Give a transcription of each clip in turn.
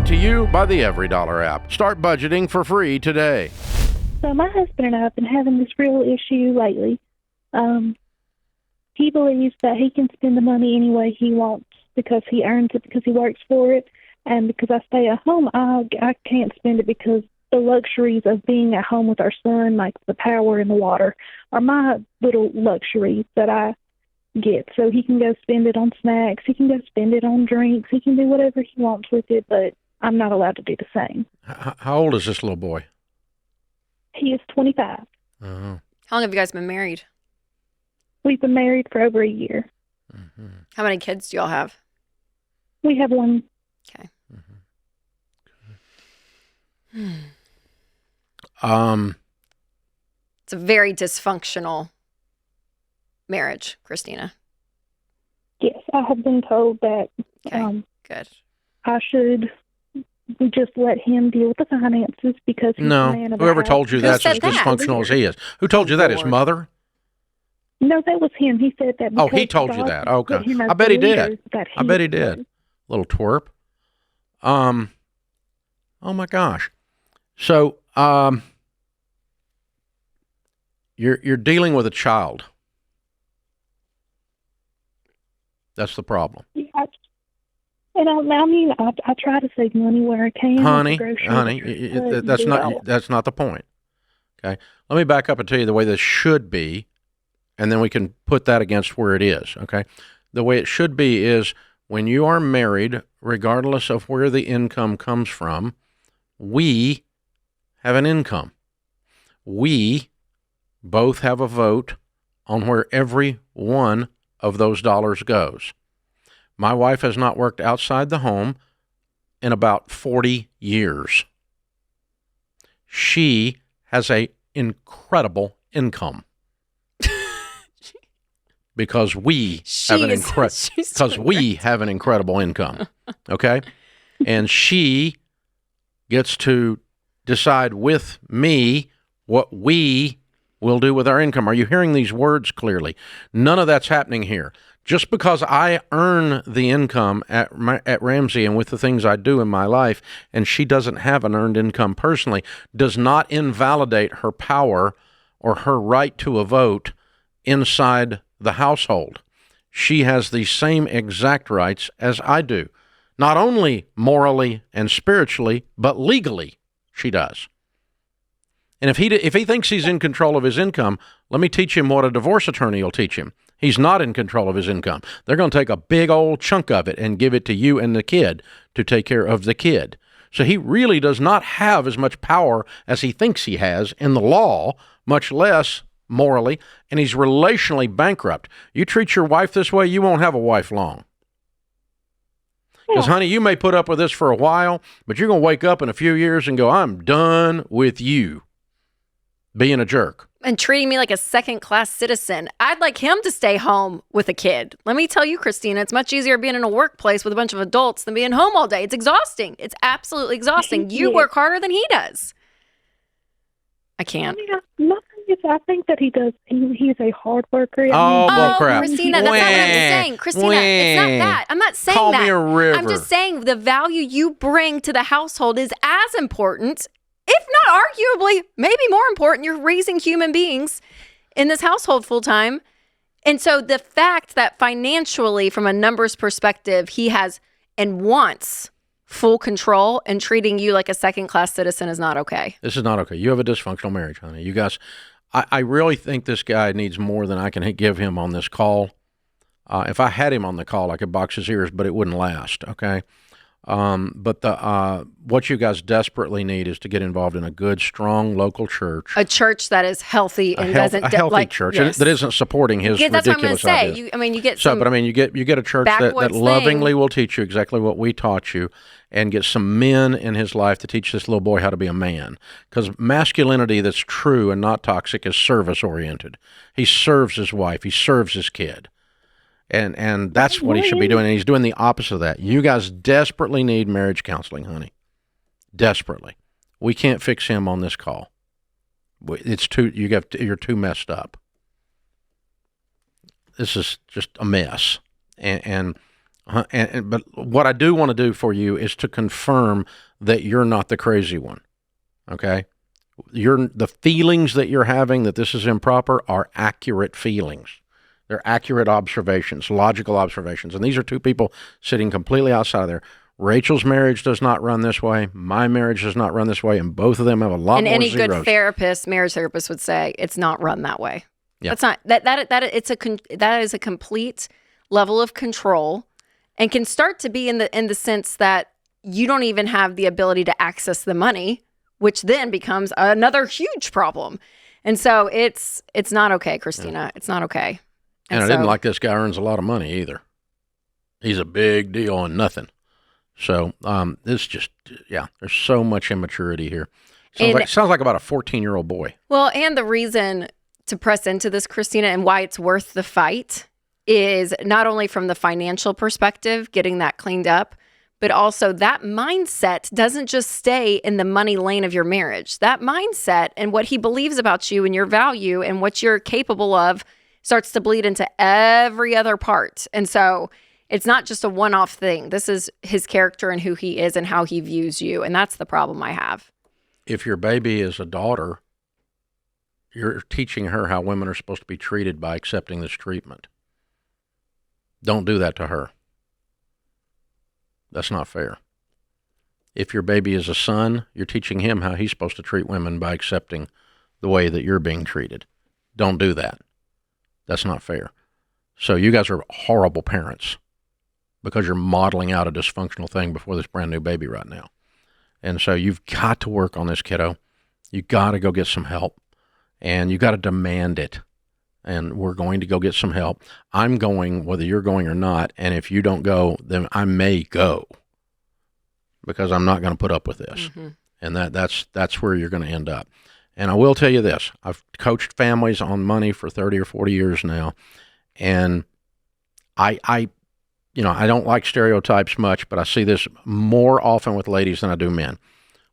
Brought to you by the EveryDollar app. Start budgeting for free today. So my husband and I have been having this real issue lately. He believes that he can spend the money any way he wants because he earns it, because he works for it, and because I stay at home, I can't spend it because the luxuries of being at home with our son, like the power and the water, are my little luxuries that I get. So he can go spend it on snacks, he can go spend it on drinks, he can do whatever he wants with it, but I'm not allowed to do the same. How old is this little boy? He is 25. Uh-huh. How long have you guys been married? We've been married for over a year. Mm-hmm. How many kids do y'all have? We have one. Okay. Mm-hmm. It's a very dysfunctional marriage, Christina. Yes, I have been told that Okay, good. I should just let him deal with the finances because he's the man of the whoever house. told you Who that's said as that? dysfunctional as he is. Who told you that? His Lord. mother? No, that was him. He said that. Oh, he because told you God that. put Okay. him as I bet the he did. leader that I bet he was. did. Little twerp. Oh my gosh. So, you're dealing with a child. That's the problem. Yeah, I try to save money where I can. Honey, but that's well. not the point. Okay. Let me back up and tell you the way this should be, and then we can put that against where it is. Okay. The way it should be is when you are married, regardless of where the income comes from, we have an income. We both have a vote on where every one of those dollars goes. My wife has not worked outside the home in about 40 years. She has an incredible income because we have an incredible income. Okay? And she gets to decide with me what we will do with our income. Are you hearing these words clearly? None of that's happening here. Just because I earn the income at Ramsey and with the things I do in my life, and she doesn't have an earned income personally, does not invalidate her power or her right to a vote inside the household. She has the same exact rights as I do. Not only morally and spiritually, but legally she does. And if he thinks he's in control of his income, let me teach him what a divorce attorney will teach him. He's not in control of his income. They're going to take a big old chunk of it and give it to you and the kid to take care of the kid. So he really does not have as much power as he thinks he has in the law, much less morally, and he's relationally bankrupt. You treat your wife this way, you won't have a wife long. Because, honey, you may put up with this for a while, but you're going to wake up in a few years and go, I'm done with you being a jerk. And treating me like a second-class citizen. I'd like him to stay home with a kid. Let me tell you, Christina, it's much easier being in a workplace with a bunch of adults than being home all day. It's exhausting. It's absolutely exhausting. You work harder than he does. I can't. I think that he does. He's a hard worker. Oh, crap. Christina, that's not what I'm saying. Christina, it's not that. I'm not saying Call that. me a river. I'm just saying the value you bring to the household is as important, if not arguably, maybe more important. You're raising human beings in this household full time. And so the fact that financially, from a numbers perspective, he has and wants full control and treating you like a second-class citizen is not okay. This is not okay. You have a dysfunctional marriage, honey. You guys, I really think this guy needs more than I can give him on this call. If I had him on the call, I could box his ears, but it wouldn't last, okay? But what you guys desperately need is to get involved in a good, strong local church. A church that is healthy and doesn't a healthy church that isn't supporting his ridiculous that's what I'm going to say. ideas. You get some. But you get a church that lovingly will teach you exactly what we taught you, and get some men in his life to teach this little boy how to be a man. Because masculinity that's true and not toxic is service oriented. He serves his wife. He serves his kid. And that's what he should be doing, and he's doing the opposite of that. You guys desperately need marriage counseling, honey. Desperately. We can't fix him on this call. It's you're too messed up. This is just a mess. And But what I do want to do for you is to confirm that you're not the crazy one. Okay? The feelings that you're having that this is improper are accurate feelings. They're accurate observations, logical observations. And these are two people sitting completely outside of there. Rachel's marriage does not run this way. My marriage does not run this way. And both of them have a lot more zeros. And any good therapist, marriage therapist would say it's not run that way. Yeah. That's not that is a complete level of control, and can start to be in the sense that you don't even have the ability to access the money, which then becomes another huge problem. And so it's not okay, Christina. Yeah. It's not okay. And I didn't like this guy earns a lot of money either. He's a big deal on nothing. So this just, there's so much immaturity here. Sounds like about a 14-year-old boy. Well, and the reason to press into this, Christina, and why it's worth the fight is not only from the financial perspective, getting that cleaned up, but also that mindset doesn't just stay in the money lane of your marriage. That mindset and what he believes about you and your value and what you're capable of starts to bleed into every other part. And so it's not just a one-off thing. This is his character and who he is and how he views you. And that's the problem I have. If your baby is a daughter, you're teaching her how women are supposed to be treated by accepting this treatment. Don't do that to her. That's not fair. If your baby is a son, you're teaching him how he's supposed to treat women by accepting the way that you're being treated. Don't do that. That's not fair. So you guys are horrible parents because you're modeling out a dysfunctional thing before this brand new baby right now. And so you've got to work on this, kiddo. You got to go get some help, and you got to demand it. And we're going to go get some help. I'm going, whether you're going or not. And if you don't go, then I may go because I'm not going to put up with this. Mm-hmm. And that's where you're going to end up. And I will tell you this. I've coached families on money for 30 or 40 years now. And I don't like stereotypes much, but I see this more often with ladies than I do men.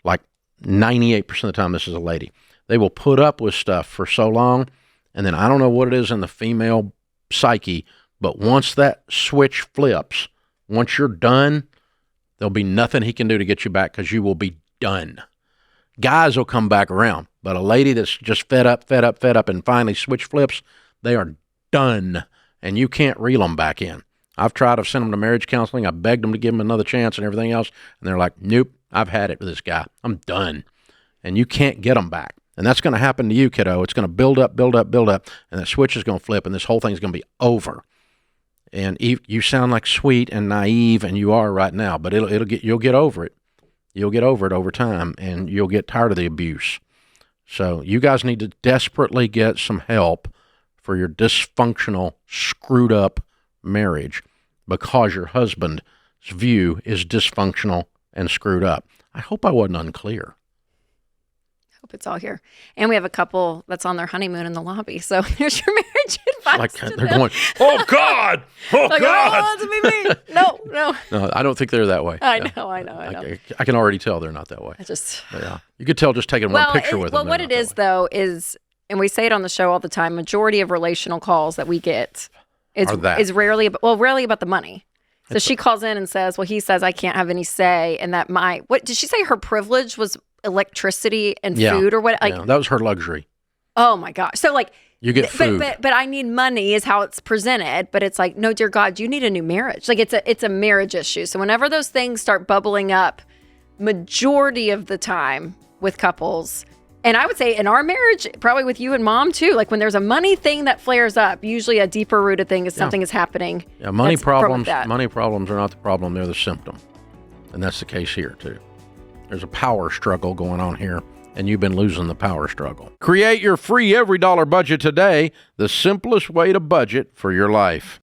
Like 98% of the time, this is a lady. They will put up with stuff for so long. And then I don't know what it is in the female psyche, but once that switch flips, once you're done, there'll be nothing he can do to get you back because you will be done. Guys will come back around, but a lady that's just fed up, and finally switch flips, they are done, and you can't reel them back in. I've sent them to marriage counseling. I begged them to give them another chance and everything else, and they're like, nope, I've had it with this guy. I'm done. And you can't get them back. And that's going to happen to you, kiddo. It's going to build up, and that switch is going to flip, and this whole thing is going to be over. And you sound like sweet and naive, and you are right now, but you'll get over it. You'll get over it over time, and you'll get tired of the abuse. So you guys need to desperately get some help for your dysfunctional, screwed up marriage because your husband's view is dysfunctional and screwed up. I hope I wasn't unclear. Hope it's all here. And we have a couple that's on their honeymoon in the lobby. So there's your marriage advice. Like they're going, oh God, oh like, God. Oh, it's me. No. No, I don't think they're that way. I know. I can already tell they're not that way. Yeah, you could tell just taking one picture with them. Well, what it is though is, and we say it on the show all the time, majority of relational calls that we get is rarely about the money. So she calls in and says, well, he says I can't have any say, and that what did she say? Her privilege was electricity and food or what? That was her luxury. Oh my gosh! So like you get food, but I need money is how it's presented. But it's like, no, dear God, you need a new marriage. Like it's a marriage issue. So whenever those things start bubbling up, majority of the time with couples. And I would say in our marriage, probably with you and Mom too, like when there's a money thing that flares up, usually a deeper rooted thing is something is happening. Yeah, money problems are not the problem, they're the symptom. And that's the case here too. There's a power struggle going on here, and you've been losing the power struggle. Create your free every dollar budget today, the simplest way to budget for your life.